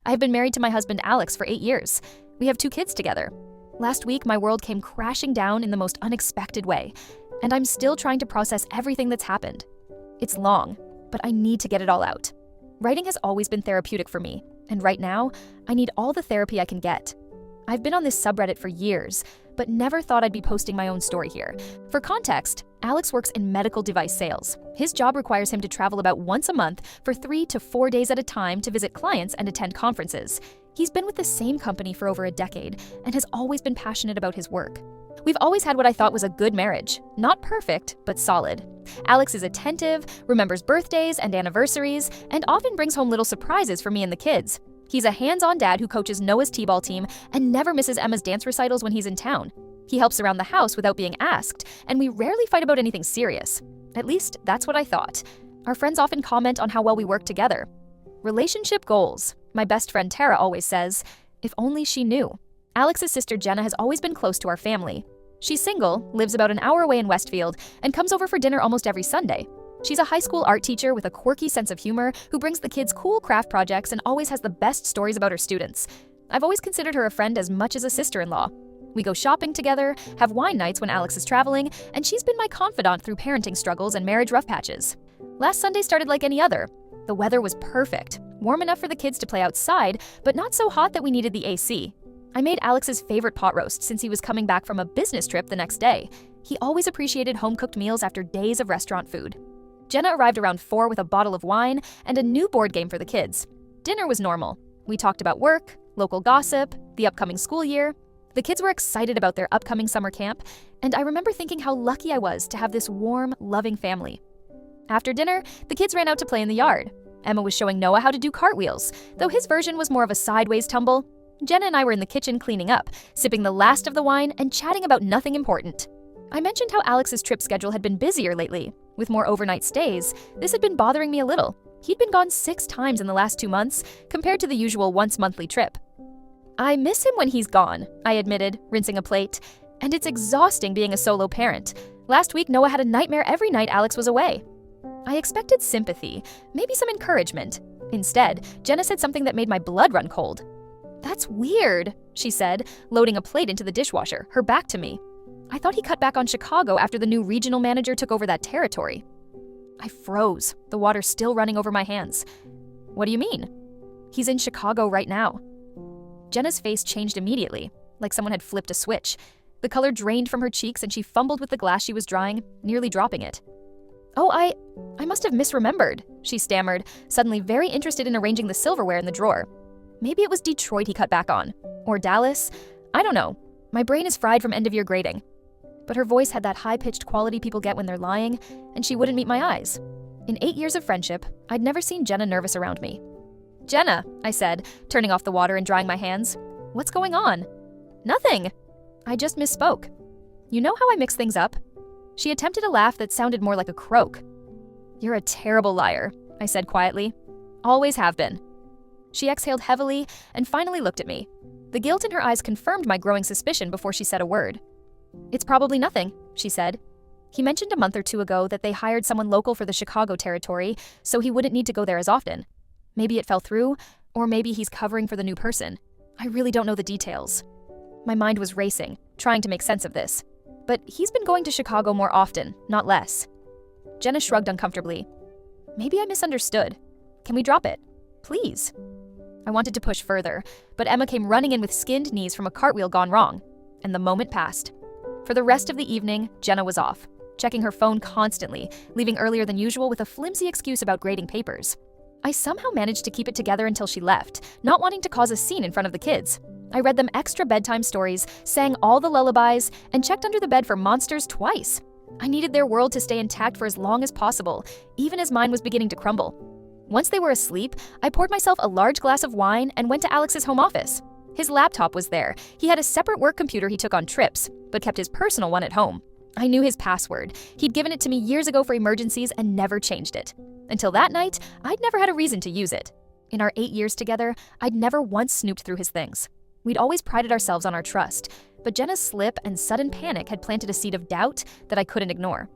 I have been married to my husband Alex for 8 years. We have 2 kids together. Last week, my world came crashing down in the most unexpected way, and I'm still trying to process everything that's happened. It's long, but I need to get it all out. Writing has always been therapeutic for me, and right now, I need all the therapy I can get. I've been on this subreddit for years, but never thought I'd be posting my own story here. For context, Alex works in medical device sales. His job requires him to travel about once a month for 3 to 4 days at a time to visit clients and attend conferences. He's been with the same company for over a decade and has always been passionate about his work. We've always had what I thought was a good marriage. Not perfect, but solid. Alex is attentive, remembers birthdays and anniversaries, and often brings home little surprises for me and the kids. He's a hands-on dad who coaches Noah's t-ball team and never misses Emma's dance recitals when he's in town. He helps around the house without being asked, and we rarely fight about anything serious. At least, that's what I thought. Our friends often comment on how well we work together. Relationship goals. My best friend Tara always says, if only she knew. Alex's sister Jenna has always been close to our family. She's single, lives about an hour away in Westfield, and comes over for dinner almost every Sunday. She's a high school art teacher with a quirky sense of humor who brings the kids cool craft projects and always has the best stories about her students. I've always considered her a friend as much as a sister-in-law. We go shopping together, have wine nights when Alex is traveling, and she's been my confidant through parenting struggles and marriage rough patches. Last Sunday started like any other. The weather was perfect, warm enough for the kids to play outside, but not so hot that we needed the AC. I made Alex's favorite pot roast since he was coming back from a business trip the next day. He always appreciated home-cooked meals after days of restaurant food. Jenna arrived around 4 with a bottle of wine and a new board game for the kids. Dinner was normal. We talked about work, local gossip, the upcoming school year. The kids were excited about their upcoming summer camp, and I remember thinking how lucky I was to have this warm, loving family. After dinner, the kids ran out to play in the yard. Emma was showing Noah how to do cartwheels, though his version was more of a sideways tumble. Jenna and I were in the kitchen cleaning up, sipping the last of the wine and chatting about nothing important. I mentioned how Alex's trip schedule had been busier lately. With more overnight stays, this had been bothering me a little. He'd been gone 6 times in the last 2 months, compared to the usual once-monthly trip. I miss him when he's gone, I admitted, rinsing a plate. And it's exhausting being a solo parent. Last week, Noah had a nightmare every night Alex was away. I expected sympathy, maybe some encouragement. Instead, Jenna said something that made my blood run cold. "That's weird," she said, loading a plate into the dishwasher, her back to me. I thought he cut back on Chicago after the new regional manager took over that territory. I froze, the water still running over my hands. "What do you mean?" "He's in Chicago right now." Jenna's face changed immediately, like someone had flipped a switch. The color drained from her cheeks and she fumbled with the glass she was drying, nearly dropping it. "Oh, I must have misremembered," she stammered, suddenly very interested in arranging the silverware in the drawer. Maybe it was Detroit he cut back on. Or Dallas. I don't know. My brain is fried from end-of-year grading. But her voice had that high-pitched quality people get when they're lying, and she wouldn't meet my eyes. In 8 years of friendship, I'd never seen Jenna nervous around me. "Jenna," I said, turning off the water and drying my hands. "What's going on?" "Nothing." I just misspoke. "You know how I mix things up?" She attempted a laugh that sounded more like a croak. "You're a terrible liar," I said quietly. "Always have been." She exhaled heavily and finally looked at me. The guilt in her eyes confirmed my growing suspicion before she said a word. "It's probably nothing," she said. "He mentioned a month or 2 ago that they hired someone local for the Chicago territory, so he wouldn't need to go there as often. Maybe it fell through, or maybe he's covering for the new person. I really don't know the details." My mind was racing, trying to make sense of this. But he's been going to Chicago more often, not less. Jenna shrugged uncomfortably. "Maybe I misunderstood. Can we drop it? Please." I wanted to push further, but Emma came running in with skinned knees from a cartwheel gone wrong, and the moment passed. For the rest of the evening, Jenna was off, checking her phone constantly, leaving earlier than usual with a flimsy excuse about grading papers. I somehow managed to keep it together until she left, not wanting to cause a scene in front of the kids. I read them extra bedtime stories, sang all the lullabies, and checked under the bed for monsters twice. I needed their world to stay intact for as long as possible, even as mine was beginning to crumble. Once they were asleep, I poured myself a large glass of wine and went to Alex's home office. His laptop was there. He had a separate work computer he took on trips, but kept his personal one at home. I knew his password. He'd given it to me years ago for emergencies and never changed it. Until that night, I'd never had a reason to use it. In our 8 years together, I'd never once snooped through his things. We'd always prided ourselves on our trust, but Jenna's slip and sudden panic had planted a seed of doubt that I couldn't ignore.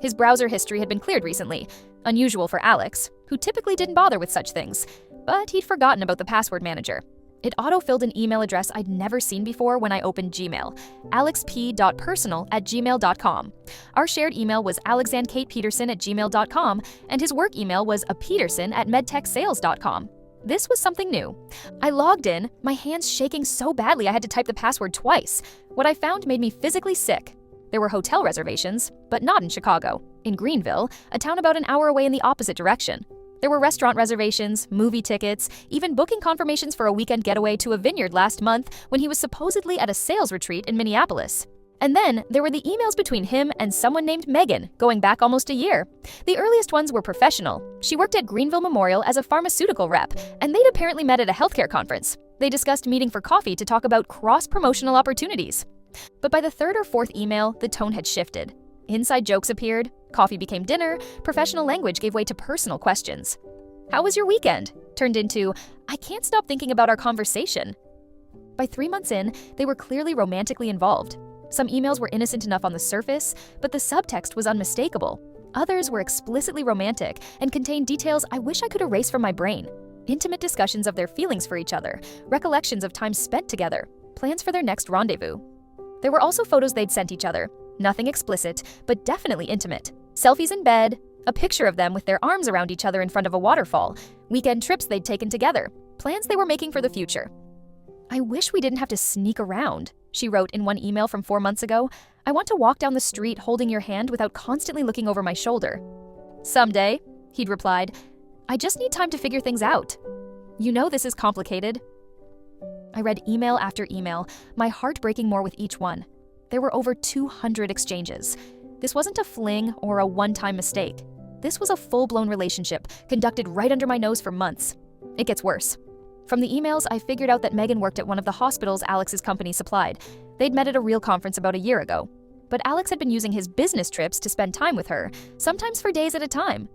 His browser history had been cleared recently, unusual for Alex, who typically didn't bother with such things. But he'd forgotten about the password manager. It auto-filled an email address I'd never seen before when I opened Gmail, alexp.personal@gmail.com. Our shared email was alexandkatepeterson@gmail.com, and his work email was apeterson@medtechsales.com. This was something new. I logged in, my hands shaking so badly I had to type the password twice. What I found made me physically sick. There were hotel reservations, but not in Chicago. In Greenville, a town about an hour away in the opposite direction. There were restaurant reservations, movie tickets, even booking confirmations for a weekend getaway to a vineyard last month when he was supposedly at a sales retreat in Minneapolis. And then there were the emails between him and someone named Megan, going back almost a year. The earliest ones were professional. She worked at Greenville Memorial as a pharmaceutical rep, and they'd apparently met at a healthcare conference. They discussed meeting for coffee to talk about cross-promotional opportunities. But by the third or fourth email, the tone had shifted. Inside jokes appeared, coffee became dinner, professional language gave way to personal questions. "How was your weekend?" turned into, "I can't stop thinking about our conversation." By 3 months in, they were clearly romantically involved. Some emails were innocent enough on the surface, but the subtext was unmistakable. Others were explicitly romantic and contained details I wish I could erase from my brain. Intimate discussions of their feelings for each other, recollections of time spent together, plans for their next rendezvous. There were also photos they'd sent each other. Nothing explicit, but definitely intimate. Selfies in bed, a picture of them with their arms around each other in front of a waterfall, weekend trips they'd taken together, plans they were making for the future. "I wish we didn't have to sneak around," she wrote in one email from 4 months ago. "I want to walk down the street holding your hand without constantly looking over my shoulder." "Someday," he'd replied. "I just need time to figure things out. You know this is complicated." I read email after email, my heart breaking more with each one. There were over 200 exchanges. This wasn't a fling or a one-time mistake. This was a full-blown relationship, conducted right under my nose for months. It gets worse. From the emails, I figured out that Megan worked at one of the hospitals Alex's company supplied. They'd met at a real conference about a year ago. But Alex had been using his business trips to spend time with her, sometimes for days at a time.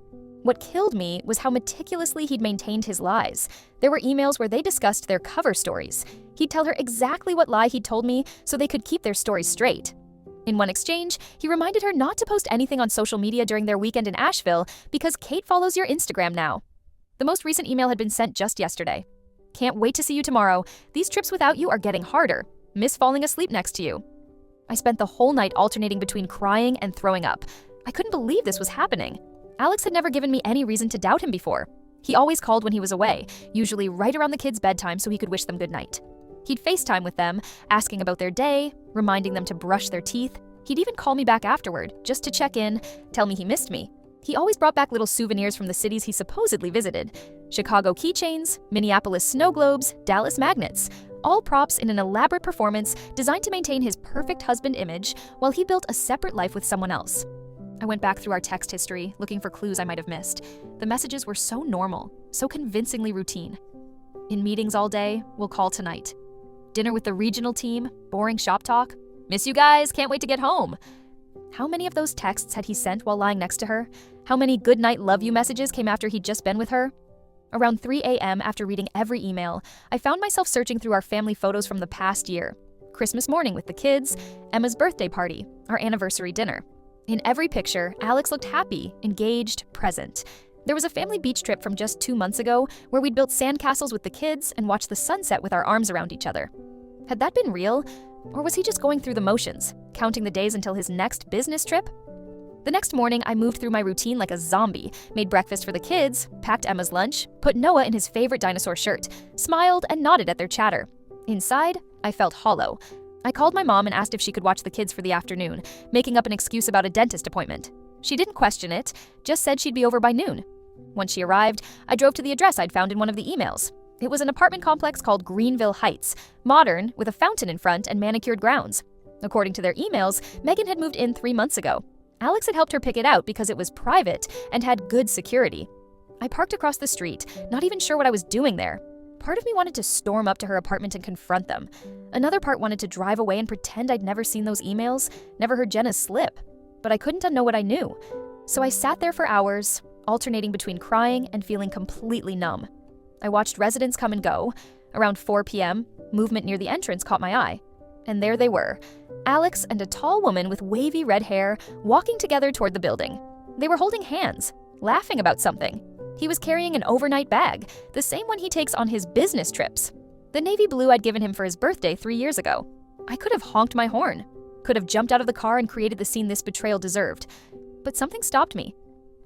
What killed me was how meticulously he'd maintained his lies. There were emails where they discussed their cover stories. He'd tell her exactly what lie he'd told me so they could keep their stories straight. In one exchange, he reminded her not to post anything on social media during their weekend in Asheville because Kate follows your Instagram now. The most recent email had been sent just yesterday. "Can't wait to see you tomorrow. These trips without you are getting harder. Miss falling asleep next to you." I spent the whole night alternating between crying and throwing up. I couldn't believe this was happening. Alex had never given me any reason to doubt him before. He always called when he was away, usually right around the kids' bedtime so he could wish them good night. He'd FaceTime with them, asking about their day, reminding them to brush their teeth. He'd even call me back afterward, just to check in, tell me he missed me. He always brought back little souvenirs from the cities he supposedly visited. Chicago keychains, Minneapolis snow globes, Dallas magnets. All props in an elaborate performance designed to maintain his perfect husband image while he built a separate life with someone else. I went back through our text history, looking for clues I might have missed. The messages were so normal, so convincingly routine. "In meetings all day, we'll call tonight. Dinner with the regional team, boring shop talk. Miss you guys, can't wait to get home." How many of those texts had he sent while lying next to her? How many good night love you messages came after he'd just been with her? Around 3 a.m., after reading every email, I found myself searching through our family photos from the past year. Christmas morning with the kids, Emma's birthday party, our anniversary dinner. In every picture, Alex looked happy, engaged, present. There was a family beach trip from just 2 months ago where we'd built sandcastles with the kids and watched the sunset with our arms around each other. Had that been real? Or was he just going through the motions, counting the days until his next business trip? The next morning, I moved through my routine like a zombie, made breakfast for the kids, packed Emma's lunch, put Noah in his favorite dinosaur shirt, smiled and nodded at their chatter. Inside, I felt hollow. I called my mom and asked if she could watch the kids for the afternoon, making up an excuse about a dentist appointment. She didn't question it, just said she'd be over by noon. Once she arrived, I drove to the address I'd found in one of the emails. It was an apartment complex called Greenville Heights, modern, with a fountain in front and manicured grounds. According to their emails, Megan had moved in 3 months ago. Alex had helped her pick it out because it was private and had good security. I parked across the street, not even sure what I was doing there. Part of me wanted to storm up to her apartment and confront them. Another part wanted to drive away and pretend I'd never seen those emails, never heard Jenna's slip. But I couldn't unknow what I knew. So I sat there for hours, alternating between crying and feeling completely numb. I watched residents come and go. Around 4 p.m., movement near the entrance caught my eye. And there they were, Alex and a tall woman with wavy red hair walking together toward the building. They were holding hands, laughing about something. He was carrying an overnight bag, the same one he takes on his business trips. The navy blue I'd given him for his birthday 3 years ago. I could have honked my horn, could have jumped out of the car and created the scene this betrayal deserved. But something stopped me.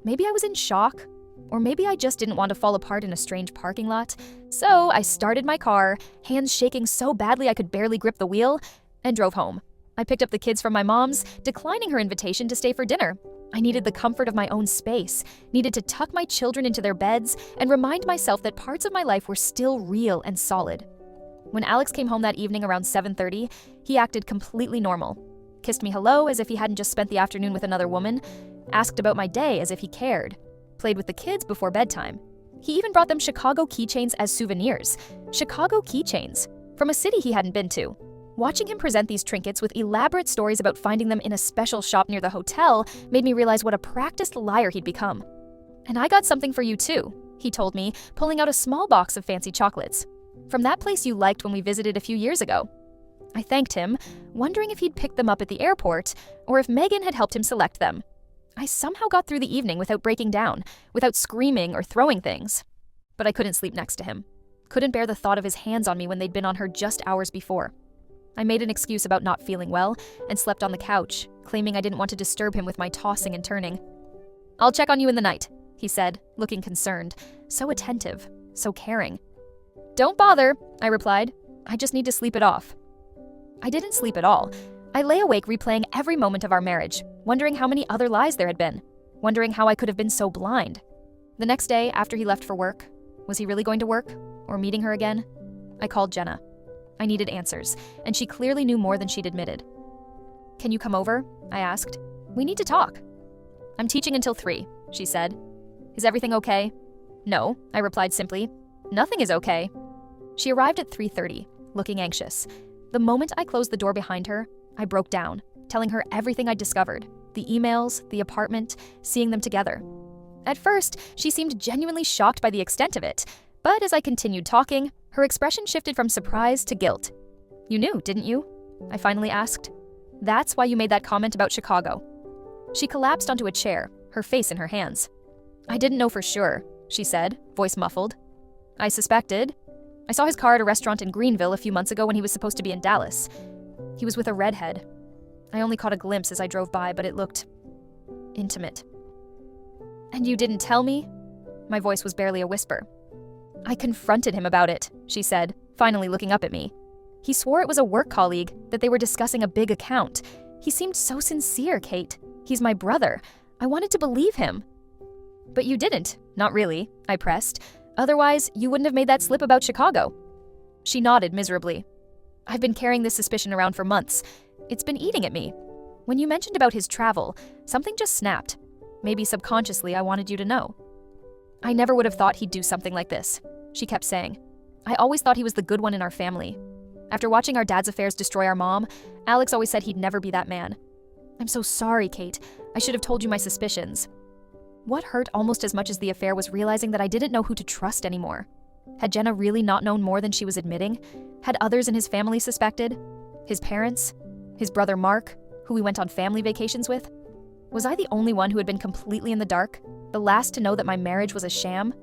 Maybe I was in shock, or maybe I just didn't want to fall apart in a strange parking lot. So I started my car, hands shaking so badly I could barely grip the wheel, and drove home. I picked up the kids from my mom's, declining her invitation to stay for dinner. I needed the comfort of my own space, needed to tuck my children into their beds, and remind myself that parts of my life were still real and solid. When Alex came home that evening around 7:30, he acted completely normal. Kissed me hello as if he hadn't just spent the afternoon with another woman, asked about my day as if he cared, played with the kids before bedtime. He even brought them Chicago keychains as souvenirs. Chicago keychains, from a city he hadn't been to. Watching him present these trinkets with elaborate stories about finding them in a special shop near the hotel made me realize what a practiced liar he'd become. "And I got something for you too," he told me, pulling out a small box of fancy chocolates. "From that place you liked when we visited a few years ago." I thanked him, wondering if he'd picked them up at the airport or if Megan had helped him select them. I somehow got through the evening without breaking down, without screaming or throwing things. But I couldn't sleep next to him. Couldn't bear the thought of his hands on me when they'd been on her just hours before. I made an excuse about not feeling well and slept on the couch, claiming I didn't want to disturb him with my tossing and turning. "I'll check on you in the night," he said, looking concerned, so attentive, so caring. "Don't bother," I replied. "I just need to sleep it off." I didn't sleep at all. I lay awake replaying every moment of our marriage, wondering how many other lies there had been, wondering how I could have been so blind. The next day, after he left for work, was he really going to work? Or meeting her again? I called Jenna. I needed answers, and she clearly knew more than she'd admitted. "Can you come over?" I asked. "We need to talk." "I'm teaching until 3, she said. "Is everything okay?" "No," I replied simply. "Nothing is okay." She arrived at 3:30, looking anxious. The moment I closed the door behind her, I broke down, telling her everything I'd discovered, the emails, the apartment, seeing them together. At first, she seemed genuinely shocked by the extent of it, but as I continued talking, her expression shifted from surprise to guilt. "You knew, didn't you?" I finally asked. "That's why you made that comment about Chicago." She collapsed onto a chair, her face in her hands. "I didn't know for sure," she said, voice muffled. "I suspected. I saw his car at a restaurant in Greenville a few months ago when he was supposed to be in Dallas. He was with a redhead. I only caught a glimpse as I drove by, but it looked intimate." "And you didn't tell me?" My voice was barely a whisper. "I confronted him about it," she said, finally looking up at me. "He swore it was a work colleague, that they were discussing a big account. He seemed so sincere, Kate. He's my brother. I wanted to believe him." "But you didn't, not really," I pressed. "Otherwise, you wouldn't have made that slip about Chicago." She nodded miserably. "I've been carrying this suspicion around for months. It's been eating at me. When you mentioned about his travel, something just snapped. Maybe subconsciously I wanted you to know." "I never would have thought he'd do something like this," she kept saying. "I always thought he was the good one in our family. After watching our dad's affairs destroy our mom, Alex always said he'd never be that man. I'm so sorry, Kate. I should have told you my suspicions." What hurt almost as much as the affair was realizing that I didn't know who to trust anymore. Had Jenna really not known more than she was admitting? Had others in his family suspected? His parents? His brother Mark, who we went on family vacations with? Was I the only one who had been completely in the dark? The last to know that my marriage was a sham?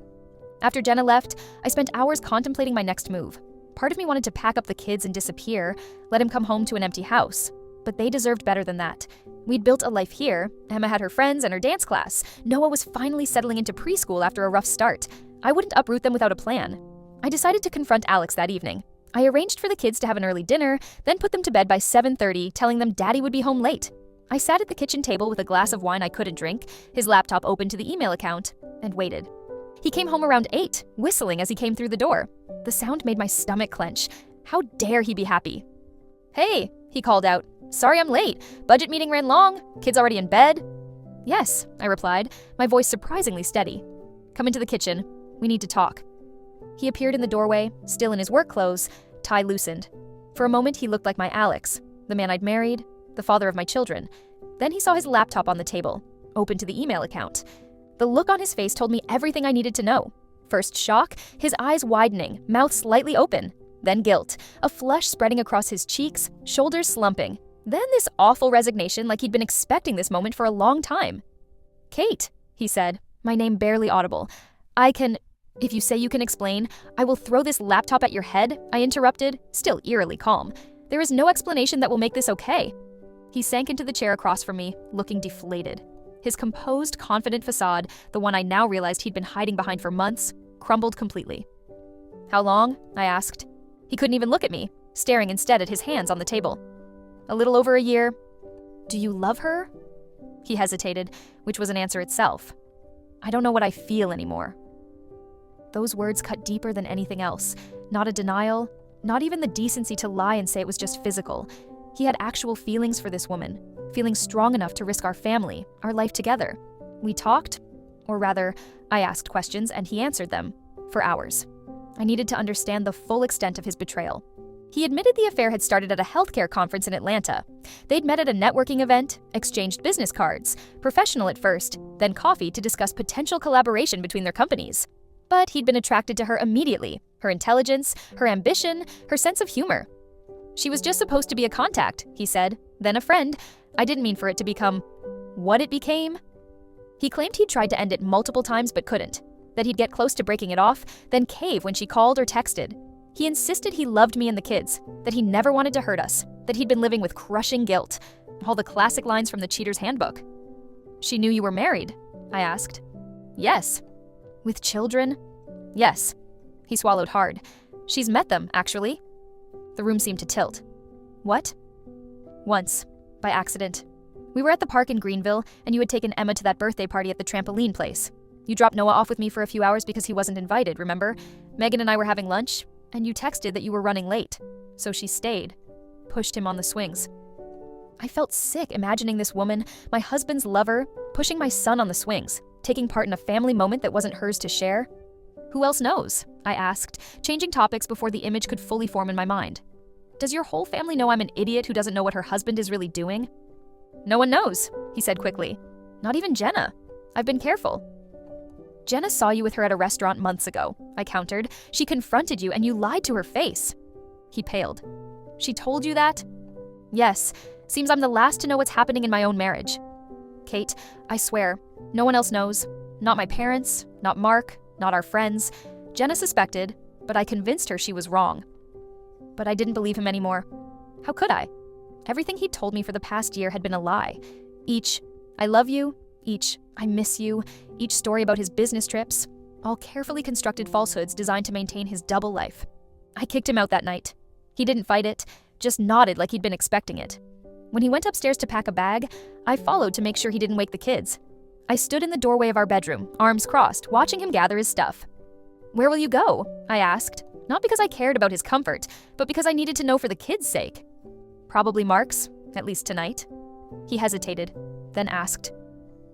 After Jenna left, I spent hours contemplating my next move. Part of me wanted to pack up the kids and disappear, let him come home to an empty house. But they deserved better than that. We'd built a life here. Emma had her friends and her dance class. Noah was finally settling into preschool after a rough start. I wouldn't uproot them without a plan. I decided to confront Alex that evening. I arranged for the kids to have an early dinner, then put them to bed by 7:30, telling them Daddy would be home late. I sat at the kitchen table with a glass of wine I couldn't drink, his laptop open to the email account, and waited. He came home around 8, whistling as he came through the door. The sound made my stomach clench. How dare he be happy? "Hey," he called out. "Sorry I'm late. Budget meeting ran long. Kids already in bed?" "Yes," I replied, my voice surprisingly steady. "Come into the kitchen. We need to talk." He appeared in the doorway, still in his work clothes, tie loosened. For a moment he looked like my Alex, the man I'd married, the father of my children. Then he saw his laptop on the table, open to the email account. The look on his face told me everything I needed to know. First shock, his eyes widening, mouth slightly open. Then guilt, a flush spreading across his cheeks, shoulders slumping. Then this awful resignation like he'd been expecting this moment for a long time. "Kate," he said, my name barely audible. I can... If you say you can explain, I will throw this laptop at your head, I interrupted, still eerily calm. There is no explanation that will make this okay. He sank into the chair across from me, looking deflated. His composed, confident facade, the one I now realized he'd been hiding behind for months, crumbled completely. How long? I asked. He couldn't even look at me, staring instead at his hands on the table. A little over a year. Do you love her? He hesitated, which was an answer itself. I don't know what I feel anymore. Those words cut deeper than anything else. Not a denial, not even the decency to lie and say it was just physical. He had actual feelings for this woman, feelings strong enough to risk our family, our life together. We talked, or rather, I asked questions and he answered them, for hours. I needed to understand the full extent of his betrayal. He admitted the affair had started at a healthcare conference in Atlanta. They'd met at a networking event, exchanged business cards, professional at first, then coffee to discuss potential collaboration between their companies. But he'd been attracted to her immediately, her intelligence, her ambition, her sense of humor. She was just supposed to be a contact, he said, then a friend. I didn't mean for it to become what it became. He claimed he'd tried to end it multiple times but couldn't, that he'd get close to breaking it off, then cave when she called or texted. He insisted he loved me and the kids, that he never wanted to hurt us, that he'd been living with crushing guilt, all the classic lines from the cheater's handbook. She knew you were married, I asked. Yes. With children? Yes. He swallowed hard. She's met them, actually. The room seemed to tilt. What? Once, by accident. We were at the park in Greenville, and you had taken Emma to that birthday party at the trampoline place. You dropped Noah off with me for a few hours because he wasn't invited, remember? Megan and I were having lunch, and you texted that you were running late. So she stayed, pushed him on the swings. I felt sick imagining this woman, my husband's lover, pushing my son on the swings, taking part in a family moment that wasn't hers to share. Who else knows? I asked, changing topics before the image could fully form in my mind. Does your whole family know I'm an idiot who doesn't know what her husband is really doing? No one knows, he said quickly. Not even Jenna. I've been careful. Jenna saw you with her at a restaurant months ago, I countered. She confronted you and you lied to her face. He paled. She told you that? Yes. Seems I'm the last to know what's happening in my own marriage. Kate, I swear, no one else knows. Not my parents, not Mark, not our friends. Jenna suspected, but I convinced her she was wrong. But I didn't believe him anymore. How could I? Everything he'd told me for the past year had been a lie. Each, I love you, each, I miss you, each story about his business trips, all carefully constructed falsehoods designed to maintain his double life. I kicked him out that night. He didn't fight it, just nodded like he'd been expecting it. When he went upstairs to pack a bag, I followed to make sure he didn't wake the kids. I stood in the doorway of our bedroom, arms crossed, watching him gather his stuff. Where will you go? I asked, not because I cared about his comfort, but because I needed to know for the kids' sake. Probably Mark's, at least tonight. He hesitated, then asked,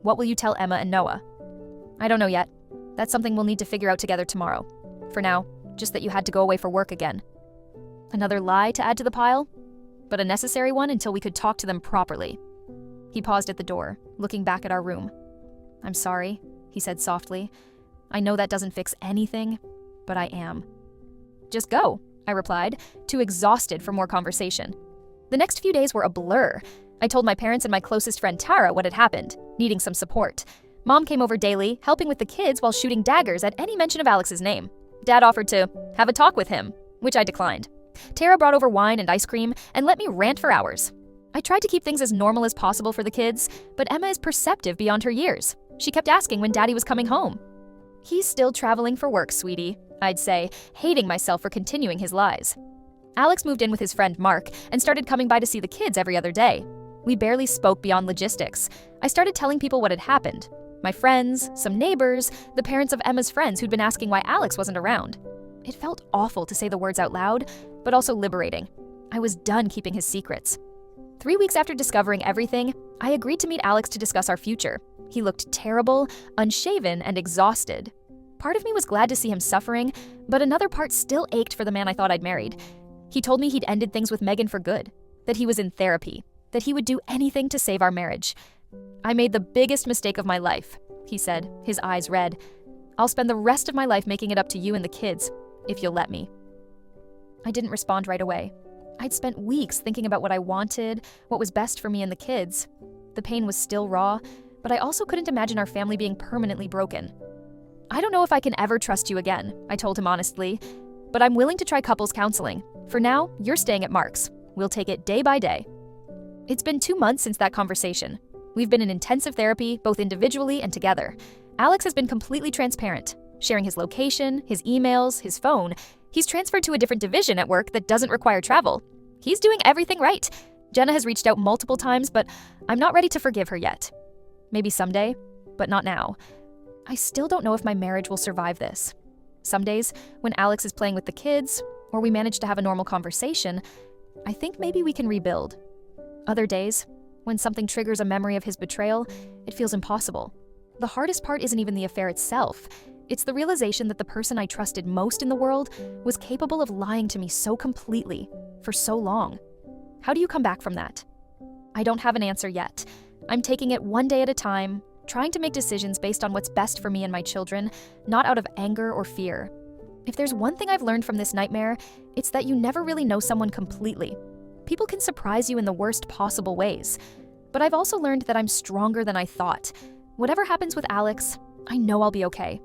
what will you tell Emma and Noah? I don't know yet. That's something we'll need to figure out together tomorrow. For now, just that you had to go away for work again. Another lie to add to the pile? But a necessary one until we could talk to them properly. He paused at the door, looking back at our room. I'm sorry, he said softly. I know that doesn't fix anything, but I am. Just go, I replied, too exhausted for more conversation. The next few days were a blur. I told my parents and my closest friend Tara what had happened, needing some support. Mom came over daily, helping with the kids while shooting daggers at any mention of Alex's name. Dad offered to have a talk with him, which I declined. Tara brought over wine and ice cream and let me rant for hours. I tried to keep things as normal as possible for the kids, but Emma is perceptive beyond her years. She kept asking when Daddy was coming home. He's still traveling for work, sweetie, I'd say, hating myself for continuing his lies. Alex moved in with his friend Mark and started coming by to see the kids every other day. We barely spoke beyond logistics. I started telling people what had happened. My friends, some neighbors, the parents of Emma's friends who'd been asking why Alex wasn't around. It felt awful to say the words out loud, but also liberating. I was done keeping his secrets. 3 weeks after discovering everything, I agreed to meet Alex to discuss our future. He looked terrible, unshaven, and exhausted. Part of me was glad to see him suffering, but another part still ached for the man I thought I'd married. He told me he'd ended things with Megan for good, that he was in therapy, that he would do anything to save our marriage. I made the biggest mistake of my life, he said, his eyes red. I'll spend the rest of my life making it up to you and the kids, if you'll let me. I didn't respond right away. I'd spent weeks thinking about what I wanted, what was best for me and the kids. The pain was still raw, but I also couldn't imagine our family being permanently broken. I don't know if I can ever trust you again, I told him honestly, but I'm willing to try couples counseling. For now, you're staying at Mark's. We'll take it day by day. It's been 2 months since that conversation. We've been in intensive therapy, both individually and together. Alex has been completely transparent, sharing his location, his emails, his phone. He's transferred to a different division at work that doesn't require travel. He's doing everything right. Jenna has reached out multiple times, but I'm not ready to forgive her yet. Maybe someday, but not now. I still don't know if my marriage will survive this. Some days, when Alex is playing with the kids, or we manage to have a normal conversation, I think maybe we can rebuild. Other days, when something triggers a memory of his betrayal, it feels impossible. The hardest part isn't even the affair itself. It's the realization that the person I trusted most in the world was capable of lying to me so completely, for so long. How do you come back from that? I don't have an answer yet. I'm taking it one day at a time, trying to make decisions based on what's best for me and my children, not out of anger or fear. If there's one thing I've learned from this nightmare, it's that you never really know someone completely. People can surprise you in the worst possible ways. But I've also learned that I'm stronger than I thought. Whatever happens with Alex, I know I'll be okay.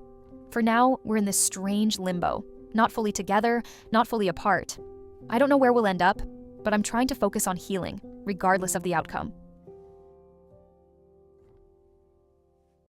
For now, we're in this strange limbo, not fully together, not fully apart. I don't know where we'll end up, but I'm trying to focus on healing, regardless of the outcome.